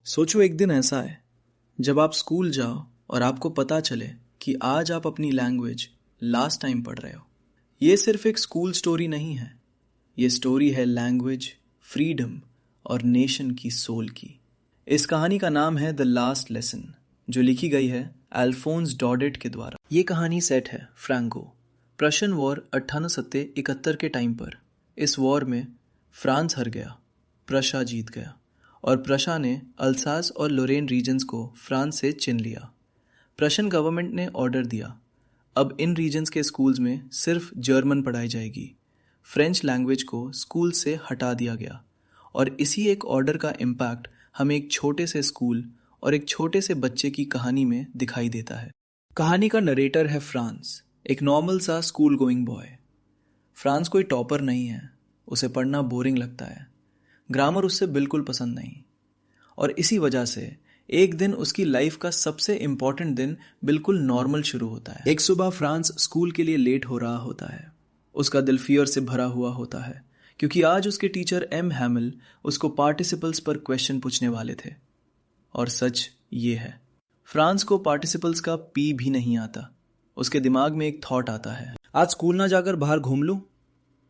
सोचो एक दिन ऐसा है जब आप स्कूल जाओ और आपको पता चले कि आज आप अपनी लैंग्वेज लास्ट टाइम पढ़ रहे हो। ये सिर्फ एक स्कूल स्टोरी नहीं है, ये स्टोरी है लैंग्वेज, फ्रीडम और नेशन की सोल की। इस कहानी का नाम है द लास्ट लेसन, जो लिखी गई है अल्फोंस डॉडेट के द्वारा। ये कहानी सेट है फ्रांको प्रशियन वॉर 1871 के टाइम पर। इस वॉर में फ्रांस हार गया, प्रशा जीत गया और प्रशा ने अल्सास और लोरेन रीजन्स को फ्रांस से छीन लिया। प्रशियन गवर्नमेंट ने ऑर्डर दिया, अब इन रीजन्स के स्कूल्स में सिर्फ जर्मन पढ़ाई जाएगी। फ्रेंच लैंग्वेज को स्कूल से हटा दिया गया और इसी एक ऑर्डर का इम्पैक्ट हमें एक छोटे से स्कूल और एक छोटे से बच्चे की कहानी में दिखाई देता है। कहानी का नरेटर है फ्रांस, एक नॉर्मल सा स्कूल गोइंग बॉय। फ्रांस कोई टॉपर नहीं है, उसे पढ़ना बोरिंग लगता है, ग्रामर उससे बिल्कुल पसंद नहीं, और इसी वजह से एक दिन उसकी लाइफ का सबसे इंपॉर्टेंट दिन बिल्कुल नॉर्मल शुरू होता है। एक सुबह फ्रांस स्कूल के लिए लेट हो रहा होता है। उसका दिल फियर से भरा हुआ होता है क्योंकि आज उसके टीचर एम हैमिल उसको पार्टिसिपल्स पर क्वेश्चन पूछने वाले थे। और सच ये है, फ्रांस को पार्टिसिपल्स का पी भी नहीं आता। उसके दिमाग में एक थॉट आता है, आज स्कूल ना जाकर बाहर घूम लूं।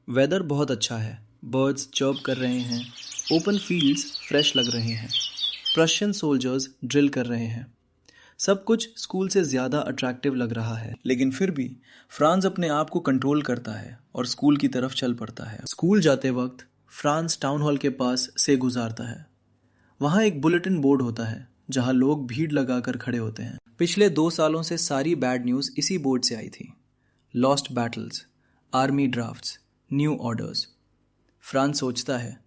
वेदर बहुत अच्छा है, बर्ड्स चर्प कर रहे हैं, ओपन फील्ड्स फ्रेश लग रहे हैं, प्रशियन सोल्जर्स ड्रिल कर रहे हैं। सब कुछ स्कूल से ज़्यादा अट्रैक्टिव लग रहा है, लेकिन फिर भी फ्रांस अपने आप को कंट्रोल करता है और स्कूल की तरफ चल पड़ता है। स्कूल जाते वक्त फ्रांस टाउन हॉल के पास से गुजारता है। वहाँ एक बुलेटिन बोर्ड होता है जहाँ लोग भीड़ लगाकर खड़े होते हैं। पिछले 2 सालों से सारी बैड न्यूज़ इसी बोर्ड से आई थी। Lost battles, army drafts, new orders. France सोचता है,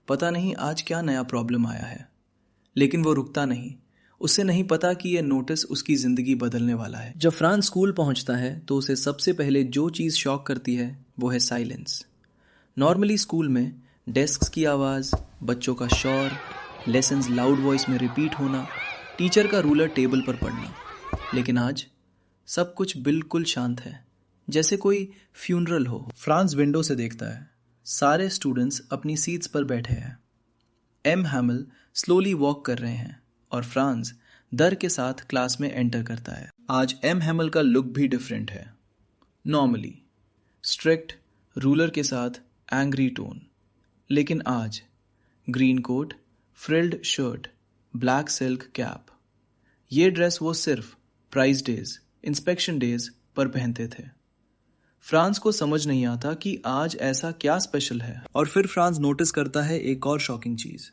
पता नहीं आज क्या नया प्रॉब्लम आया है, लेकिन वो रुकता नहीं। उसे नहीं पता कि यह नोटिस उसकी ज़िंदगी बदलने वाला है। जब फ्रांस स्कूल पहुंचता है तो उसे सबसे पहले जो चीज़ शॉक करती है वो है साइलेंस। नॉर्मली स्कूल में डेस्क्स की आवाज़, बच्चों का शोर, लेसन्स लाउड वॉइस में रिपीट होना, टीचर का रूलर टेबल पर पढ़ना। लेकिन आज सब कुछ बिल्कुल शांत है, जैसे कोई फ्यूनरल हो। फ्रांस विंडो से देखता है, सारे स्टूडेंट्स अपनी सीट्स पर बैठे हैं। एम हैमिल स्लोली वॉक कर रहे हैं और फ्रांस डर के साथ क्लास में एंटर करता है। आज एम हैमिल का लुक भी डिफरेंट है। नॉर्मली स्ट्रिक्ट, रूलर के साथ एंग्री टोन, लेकिन आज green coat, frilled shirt, black silk cap. ये ड्रेस वो सिर्फ प्राइज डेज, इंस्पेक्शन डेज पर पहनते थे। फ्रांस को समझ नहीं आता कि आज ऐसा क्या स्पेशल है। और फिर फ्रांस नोटिस करता है एक और शॉकिंग चीज़।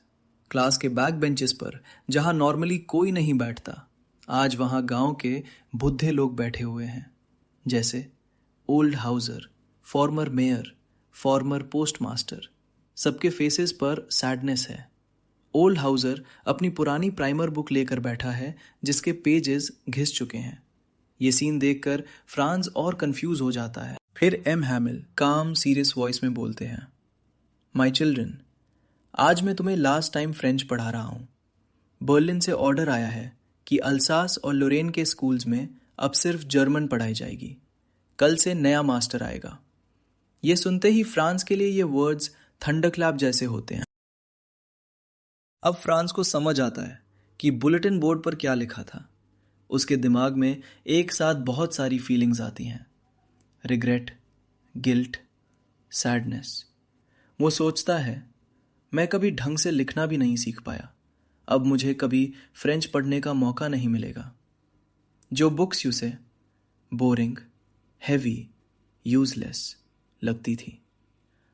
क्लास के बैक बेंचेस पर जहां नॉर्मली कोई नहीं बैठता, आज वहां गांव के बुढ़े लोग बैठे हुए हैं, जैसे old Hauser, farmer mayor, farmer postmaster. सबके फेसेस पर सैडनेस है। ओल्ड हाउसर अपनी पुरानी प्राइमर बुक लेकर बैठा है जिसके पेजेस घिस चुके हैं। ये सीन देखकर फ्रांस और कंफ्यूज हो जाता है। फिर एम हैमिल काम सीरियस वॉइस में बोलते हैं, माय चिल्ड्रन, आज मैं तुम्हें लास्ट टाइम फ्रेंच पढ़ा रहा हूँ। बर्लिन से ऑर्डर आया है कि अल्सास और लोरेन के स्कूल्स में अब सिर्फ जर्मन पढ़ाई जाएगी। कल से नया मास्टर आएगा। ये सुनते ही फ्रांस के लिए ये वर्ड्स थंडरक्लैप जैसे होते हैं। अब फ्रांस को समझ आता है कि बुलेटिन बोर्ड पर क्या लिखा था। उसके दिमाग में एक साथ बहुत सारी फीलिंग्स आती हैं, रिग्रेट, गिल्ट, सैडनेस। वो सोचता है, मैं कभी ढंग से लिखना भी नहीं सीख पाया, अब मुझे कभी फ्रेंच पढ़ने का मौका नहीं मिलेगा। जो बुक्स उसे बोरिंग, हैवी, यूजलेस लगती थी,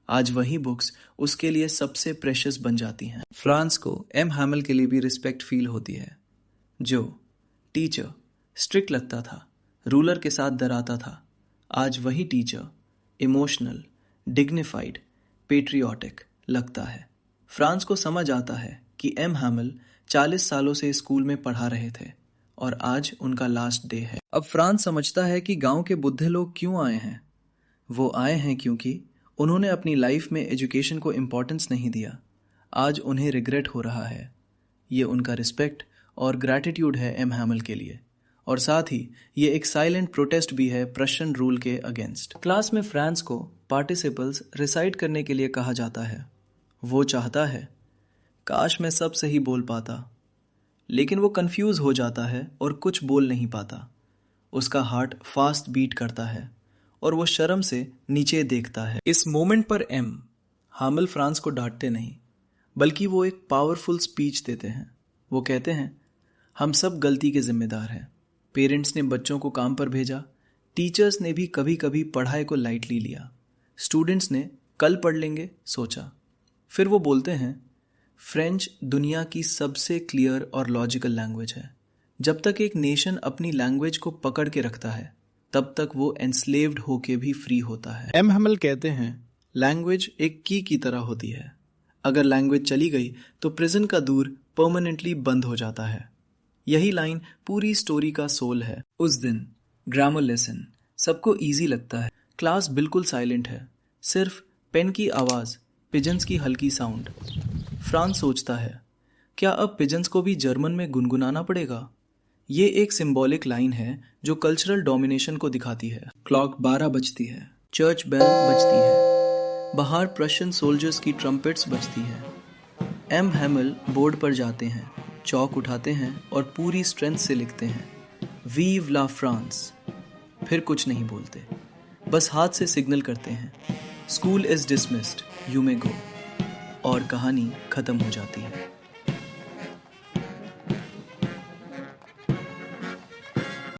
आज वही बुक्स उसके लिए सबसे प्रेशियस बन जाती हैं। फ्रांस को एम हैमिल के लिए भी रिस्पेक्ट फील होती है। जो टीचर स्ट्रिक्ट लगता था, रूलर के साथ डराता था, आज वही टीचर इमोशनल, डिग्निफाइड, पेट्रियाटिक लगता है। फ्रांस को समझ आता है कि एम हैमिल 40 सालों से स्कूल में पढ़ा रहे थे और आज उनका लास्ट डे है। अब फ्रांस समझता है कि गांव के बुढ़े लोग क्यों आए हैं। वो आए हैं क्योंकि उन्होंने अपनी लाइफ में एजुकेशन को इम्पोर्टेंस नहीं दिया। आज उन्हें रिग्रेट हो रहा है। ये उनका रिस्पेक्ट और ग्रैटिट्यूड है एम हैमिल के लिए, और साथ ही ये एक साइलेंट प्रोटेस्ट भी है प्रशियन रूल के अगेंस्ट। क्लास में फ्रांस को पार्टिसिपल्स रिसाइट करने के लिए कहा जाता है। वो चाहता है, काश मैं सब सही बोल पाता, लेकिन वो कंफ्यूज हो जाता है और कुछ बोल नहीं पाता। उसका हार्ट फास्ट बीट करता है और वो शर्म से नीचे देखता है। इस मोमेंट पर एम हामिल फ्रांस को डांटते नहीं, बल्कि वो एक पावरफुल स्पीच देते हैं। वो कहते हैं, हम सब गलती के जिम्मेदार हैं। पेरेंट्स ने बच्चों को काम पर भेजा, टीचर्स ने भी कभी कभी पढ़ाई को लाइटली लिया, स्टूडेंट्स ने कल पढ़ लेंगे सोचा। फिर वो बोलते हैं, फ्रेंच दुनिया की सबसे क्लियर और लॉजिकल लैंग्वेज है। जब तक एक नेशन अपनी लैंग्वेज को पकड़ के रखता है, तब तक वो एनस्लेव्ड होके भी फ्री होता है। एम हैमिल कहते हैं, लैंग्वेज एक की तरह होती है। अगर लैंग्वेज चली गई तो प्रिजन का दूर परमानेंटली बंद हो जाता है। यही लाइन पूरी स्टोरी का सोल है। उस दिन ग्रामर लेसन सबको इजी लगता है। क्लास बिल्कुल साइलेंट है, सिर्फ पेन की आवाज़, पिजन्स की हल्की साउंड। फ्रांस सोचता है, क्या अब पिजन्स को भी जर्मन में गुनगुनाना पड़ेगा? ये एक सिंबॉलिक लाइन है जो कल्चरल डोमिनेशन को दिखाती है। क्लॉक 12 बजती है, चर्च बेल बजती है, बाहर प्रशियन सोल्जर्स की ट्रम्पेट्स बजती है। एम हैमिल बोर्ड पर जाते हैं, चौक उठाते हैं और पूरी स्ट्रेंथ से लिखते हैं, वीव ला फ्रांस। फिर कुछ नहीं बोलते, बस हाथ से सिग्नल करते हैं, school is dismissed, you may go. और कहानी खत्म हो जाती है।